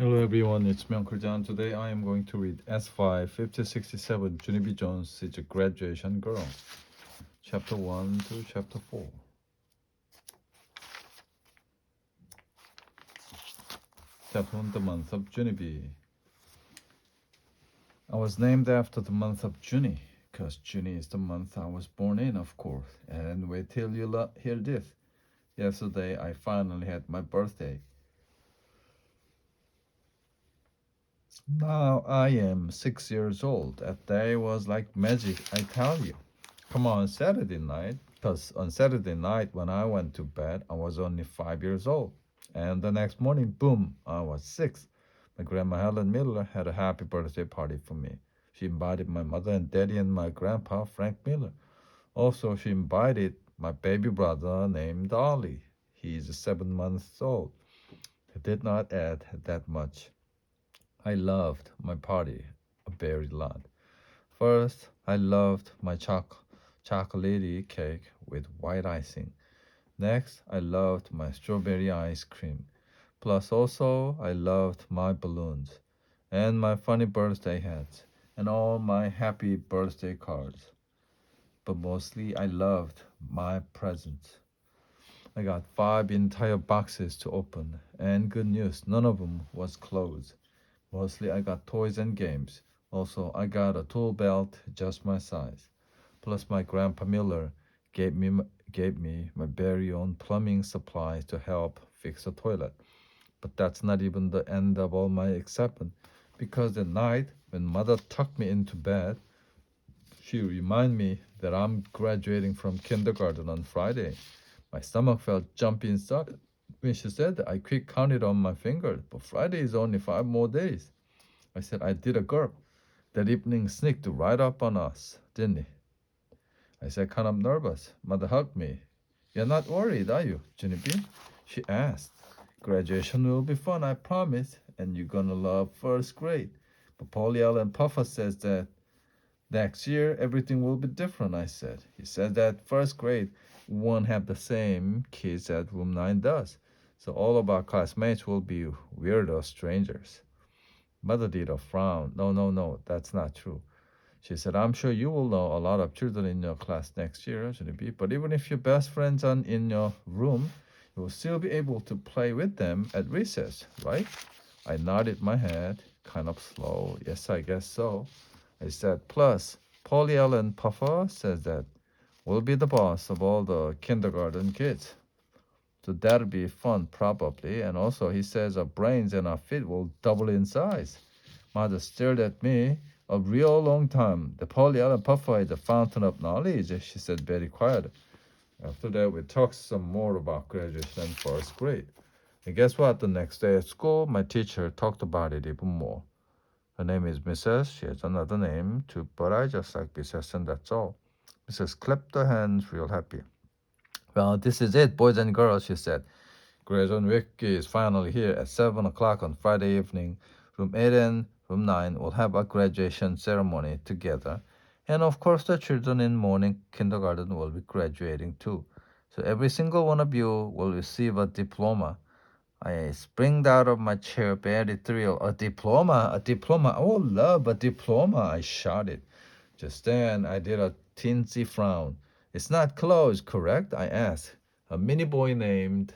Hello everyone, it's me Uncle John. Today I am going to read S5 5067 Junie B Jones is a graduation girl. Chapter 1 to Chapter 4. Chapter 1 The Month of Junie B. I was named after the month of June, because June is the month I was born in, of course. And wait till you hear this. Yesterday I finally had my birthday. Now I am 6 years old. That day was like magic, I tell you. Come on Saturday night, because on Saturday night when I went to bed, I was only 5 years old. And the next morning, boom, I was six. My grandma Helen Miller had a happy birthday party for me. She invited my mother and daddy and my grandpa, Frank Miller. Also, she invited my baby brother named Ollie. He's 7 months old. He did not add that much. I loved my party a very lot. First, I loved my chocolatey cake with white icing. Next, I loved my strawberry ice cream. Plus, also, I loved my balloons and my funny birthday hats and all my happy birthday cards. But mostly, I loved my presents. I got 5 entire boxes to open, and good news, none of them was closed. Mostly I got toys and games. Also, I got a tool belt just my size. Plus, my grandpa Miller gave me gave me my very own plumbing supplies to help fix the toilet. But that's not even the end of all my excitement, because the night when mother tucked me into bed, she reminded me that I'm graduating from kindergarten on Friday. My stomach felt jumpy inside. When she said that, I quick counted on my fingers, but Friday is only 5 more days. I said I did a gulp. That evening sneaked right up on us, didn't he? I said, kind of nervous. Mother hugged me. You're not worried, are you, Junie B? She asked. Graduation will be fun, I promise, and you're gonna love first grade. But Polly and Puffer says that next year everything will be different, I said. He said that first grade won't have the same kids that room 9 does. So all of our classmates will be weirdo strangers. Mother did a frown. No, no, no, that's not true. She said, I'm sure you will know a lot of children in your class next year, Genevieve, but even if your best friends aren't in your room, you will still be able to play with them at recess, right? I nodded my head, kind of slow. Yes, I guess so. I said, plus, Polly Ellen Puffer says that we'll be the boss of all the kindergarten kids. So that'll be fun, probably. And also, he says our brains and our feet will double in size. Mother stared at me a real long time. The Pollyanna Puffer is a fountain of knowledge, she said very quiet. After that, we talked some more about graduation and first grade. And guess what? The next day at school, my teacher talked about it even more. Her name is Mrs. She has another name too, but I just like Mrs. and that's all. Mrs. clapped her hands real happy. Well, this is it, boys and girls, she said. Graduation week is finally here at 7 o'clock on Friday evening. Room 8 and room 9 will have a graduation ceremony together. And of course, the children in morning kindergarten will be graduating too. So every single one of you will receive a diploma. I springed out of my chair, very thrilled. A diploma? A diploma? Oh, love a diploma, I shouted. Just then, I did a teensy frown. It's not closed, correct? I asked. A mini boy named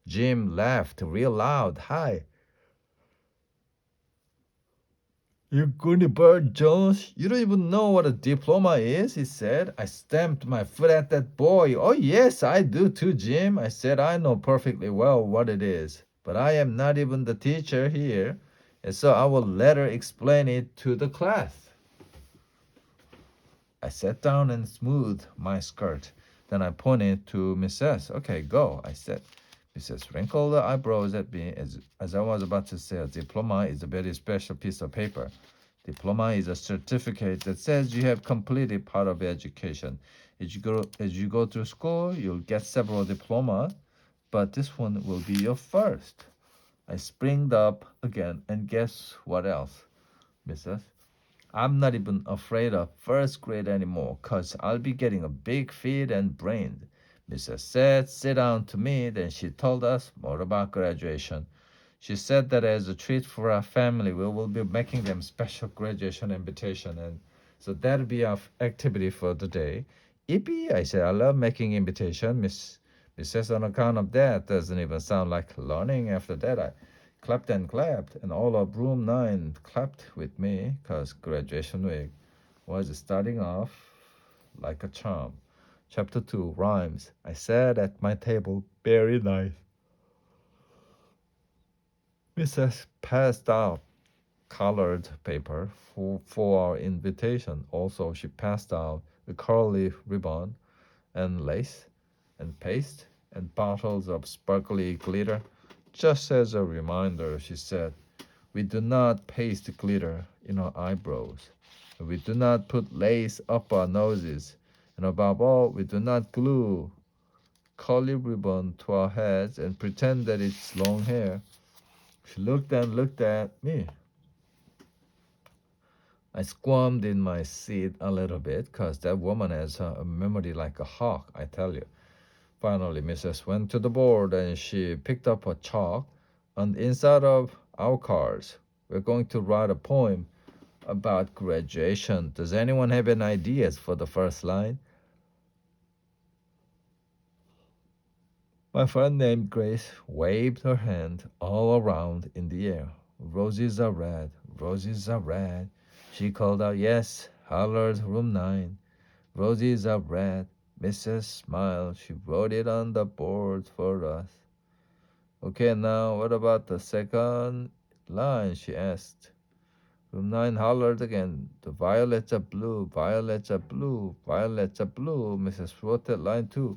Jim laughed real loud. Hi, you goody bird, Jones. You don't even know what a diploma is, he said. I stamped my foot at that boy. Oh, yes, I do too, Jim. I said, I know perfectly well what it is, but I am not even the teacher here, and so I will later explain it to the class. I sat down and smoothed my skirt. Then I pointed to Mrs. Okay, go, I said. Mrs. wrinkled her eyebrows at me as I was about to say a diploma is a very special piece of paper. Diploma is a certificate that says you have completed part of education. As you go through school, you'll get several diplomas, but this one will be your first. I springed up again, and guess what else, Mrs.? I'm not even afraid of first grade anymore, 'cause I'll be getting a big feet and brains. Mrs. said, sit down to me, then she told us more about graduation. She said that as a treat for our family, we will be making them special graduation invitation, and so that'll be our activity for the day. Yippee! I said, I love making invitation, Mrs. On account of that, doesn't even sound like learning. After that, I clapped and clapped, and all of room 9 clapped with me, 'cause graduation week was starting off like a charm. Chapter 2, Rhymes. I sat at my table, very nice. Mrs. passed out colored paper for our invitation. Also, she passed out a curly ribbon and lace and paste and bottles of sparkly glitter. Just as a reminder, she said, we do not paste glitter in our eyebrows. We do not put lace up our noses. And above all, we do not glue curly ribbon to our heads and pretend that it's long hair. She looked and looked at me. I squirmed in my seat a little bit, 'cause that woman has a memory like a hawk, I tell you. Finally, Mrs. went to the board and she picked up a chalk. On the inside of our cards, we're going to write a poem about graduation. Does anyone have any ideas for the first line? My friend named Grace waved her hand all around in the air. Roses are red, roses are red. She called out, yes, hollered room 9. Roses are red. Mrs. smiled. She wrote it on the board for us. Okay, now what about the second line? She asked. Room 9 hollered again. The violets are blue, violets are blue, violets are blue. Mrs. wrote that line too.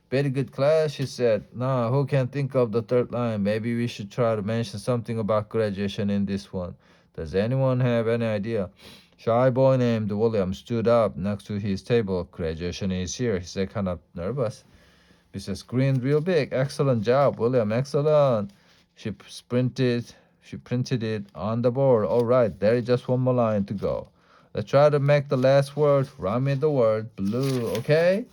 Very good class, she said. Now, who can think of the third line? Maybe we should try to mention something about graduation in this one. Does anyone have any idea? Shy boy named William stood up next to his table. Graduation is here, he said, kind of nervous. Mrs. grinned real big. Excellent job, William, excellent. She sprinted she printed it on the board. All right, there is just one more line to go. Let's try to make the last word rhyme with the word blue, okay?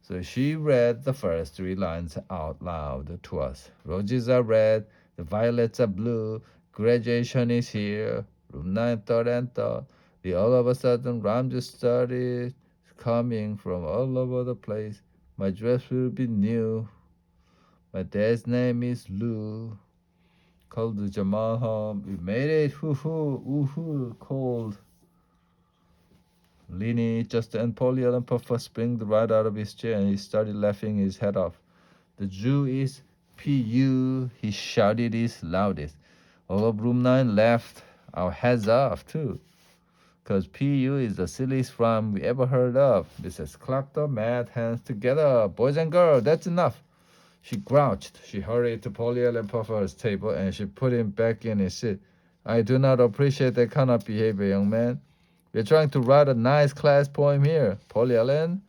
So she read the first 3 lines out loud to us. Roses are red, the violets are blue, graduation is here, room 9 thought and thought. The all of a sudden rhyme just started coming from all over the place. My dress will be new. My dad's name is Lou. Called Jamal home. We made it. Hoo hoo, woohoo, cold. Lenny, just and Polly and Puffer springed right out of his chair and he started laughing his head off. The Jew is P.U., he shouted his loudest. All of room 9 laughed our heads off too, 'cause P.U. is the silliest rhyme we ever heard of. Mrs. clapped her mad hands together. Boys and girls, that's enough. She grouched. She hurried to Polly and Puffer's table and she put him back in his seat. I do not appreciate that kind of behavior, young man. We're trying to write a nice class poem here, Polly Ellen.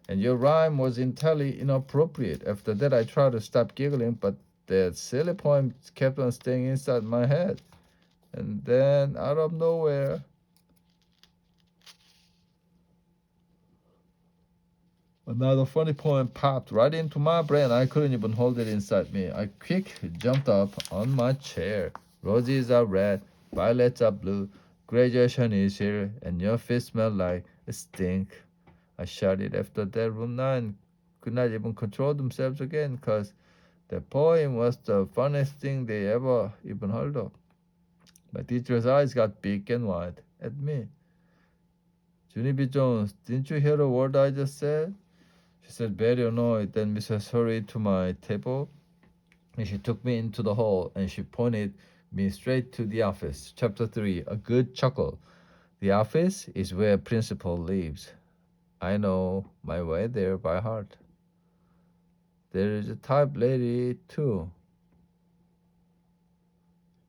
And your rhyme was entirely inappropriate. After that, I tried to stop giggling, but that silly poem kept on staying inside my head. And then, out of nowhere, another funny poem popped right into my brain. I couldn't even hold it inside me. I quick jumped up on my chair. Roses are red, violets are blue. Graduation is here, and your feet smell like a stink. I shouted. After that, room 9 could not even control themselves again, 'cause the poem was the funniest thing they ever even heard of. My teacher's eyes got big and wide at me. Junie B Jones, didn't you hear the word I just said? She said, very annoyed. Then Mrs. hurried to my table and she took me into the hall and she pointed me straight to the office. Chapter 3, A Good Chuckle. The office is where principal lives. I know my way there by heart. There is a type lady, too.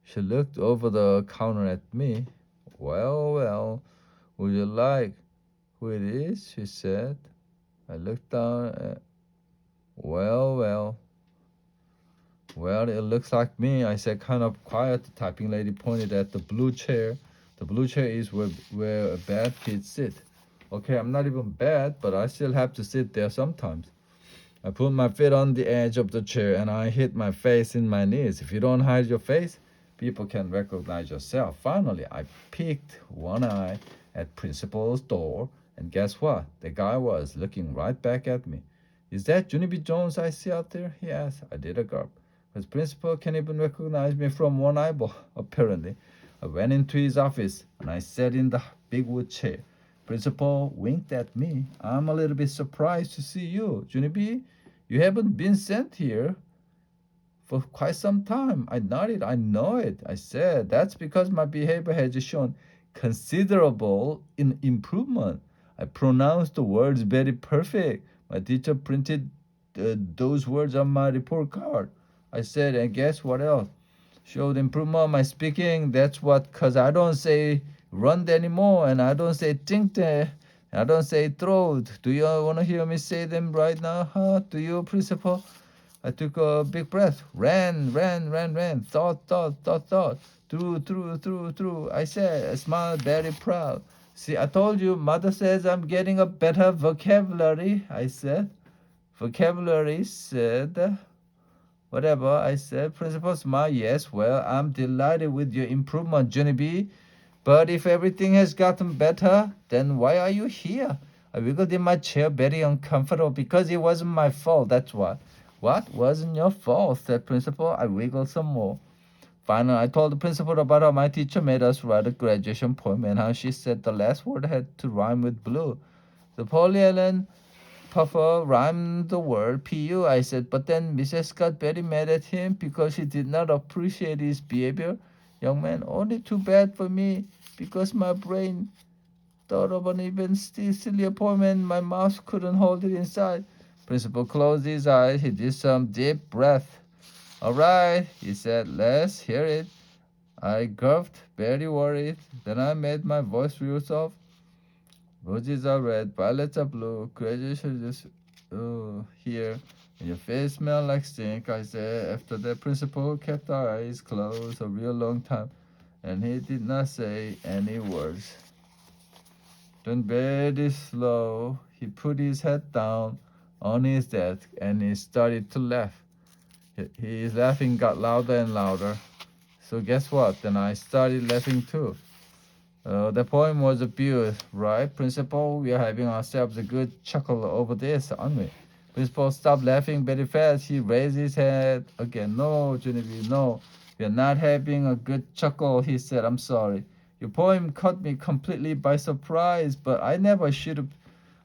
She looked over the counter at me. Well, well, would you like who it is? She said. I looked down at, well, well. Well, it looks like me, I said, kind of quiet. The typing lady pointed at the blue chair. The blue chair is where bad kids sit. Okay, I'm not even bad, but I still have to sit there sometimes. I put my feet on the edge of the chair and I hit my face in my knees. If you don't hide your face, people can recognize yourself. Finally, I peeked one eye at Principal's door, and guess what? The guy was looking right back at me. Is that Junie B Jones I see out there? He asked. I did a gulp. Because Principal can even recognize me from one eyeball, apparently. I went into his office and I sat in the big wood chair. Principal winked at me. I'm a little bit surprised to see you, Junie B. You haven't been sent here for quite some time. I nodded. I know it. I said, that's because my behavior has shown considerable improvement. I pronounced the words very perfect. My teacher printed those words on my report card. I said, and guess what else? Showed improvement on my speaking. That's what, because I don't say run anymore, and I don't say think there. I don't say throat. Do you want to hear me say them right now? Huh? Do you, Principal? I took a big breath. Ran. Thought. Through. I said, I smiled, very proud. See, I told you, mother says I'm getting a better vocabulary. I said, vocabulary said, whatever. I said, Principal smiled. Yes, well, I'm delighted with your improvement, Junie B. But if everything has gotten better, then why are you here? I wiggled in my chair, very uncomfortable, because it wasn't my fault, that's what. What wasn't your fault? Said Principal. I wiggled some more. Finally, I told the principal about how my teacher made us write a graduation poem and how she said the last word had to rhyme with blue. The Polly Ellen Puffer rhymed the word PU. I said, but then Mrs. got very mad at him because he did not appreciate his behavior. Young man, only too bad for me because my brain thought of an even sillier poem and my mouth couldn't hold it inside. Principal closed his eyes. He did some deep breath. All right, he said, let's hear it. I gulped, very worried. Then I made my voice real soft. Roses are red, violets are blue. Graduation is here. And your face smells like stink, I said. After that, principal kept our eyes closed a real long time, and he did not say any words. Then very slow, he put his head down on his desk and he started to laugh. His laughing got louder and louder. So guess what? Then I started laughing too. The poem was abused, right, Principal? We are having ourselves a good chuckle over this, aren't we? Principal stopped laughing very fast. He raised his head again. No, Genevieve, no. We are not having a good chuckle, he said. I'm sorry. Your poem caught me completely by surprise, but I never should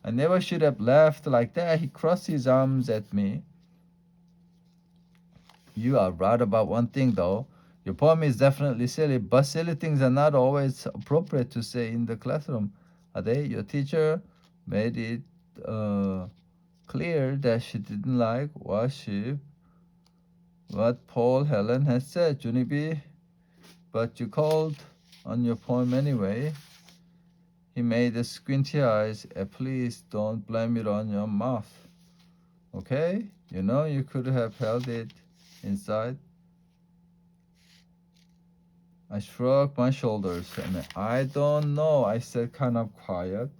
have laughed like that. He crossed his arms at me. You are right about one thing, though. Your poem is definitely silly, but silly things are not always appropriate to say in the classroom, are they? Your teacher made it clear that she didn't like what Paul Helen had said, Junie B. But you called on your poem anyway. He made the squinty eyes. Please don't blame it on your mouth. Okay? You know you could have held it inside. I shrugged my shoulders and I don't know, I said kind of quiet.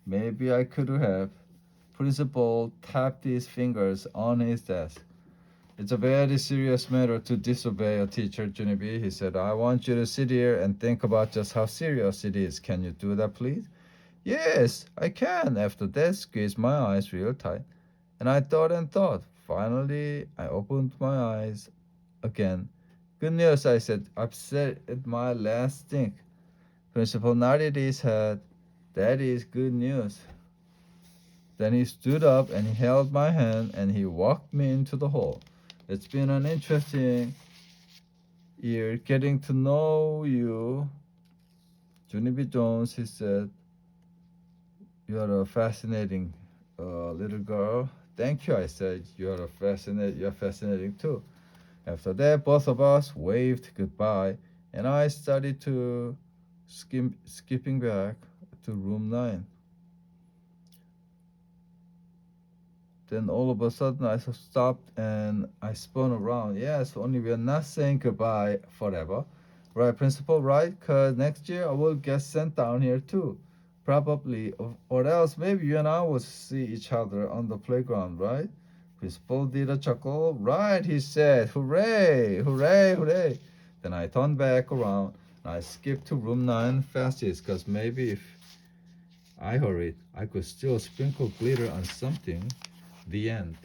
Maybe I could have. Principal tapped his fingers on his desk. It's a very serious matter to disobey a teacher, Junie B. He said, I want you to sit here and think about just how serious it is. Can you do that, please? Yes, I can. After that, squeezed my eyes real tight. And I thought and thought. Finally, I opened my eyes again. Good news, I said. I've said it my last thing. Principal nodded his head. That is good news. Then he stood up and he held my hand and he walked me into the hall. It's been an interesting year getting to know you, Junie B Jones, he said. You are a fascinating little girl. Thank you, I said. You're fascinating too. After that, both of us waved goodbye, and I started to skipping back to room 9. Then all of a sudden, I stopped and I spun around. Yes, only we are not saying goodbye forever. Right, Principal, right? Because next year I will get sent down here too. Probably, or else maybe you and I will see each other on the playground, right? Crispel did a chuckle. Right, he said. Hooray, hooray, hooray. Then I turned back around and I skipped to room 9 fastest because maybe if I hurried, I could still sprinkle glitter on something. The end.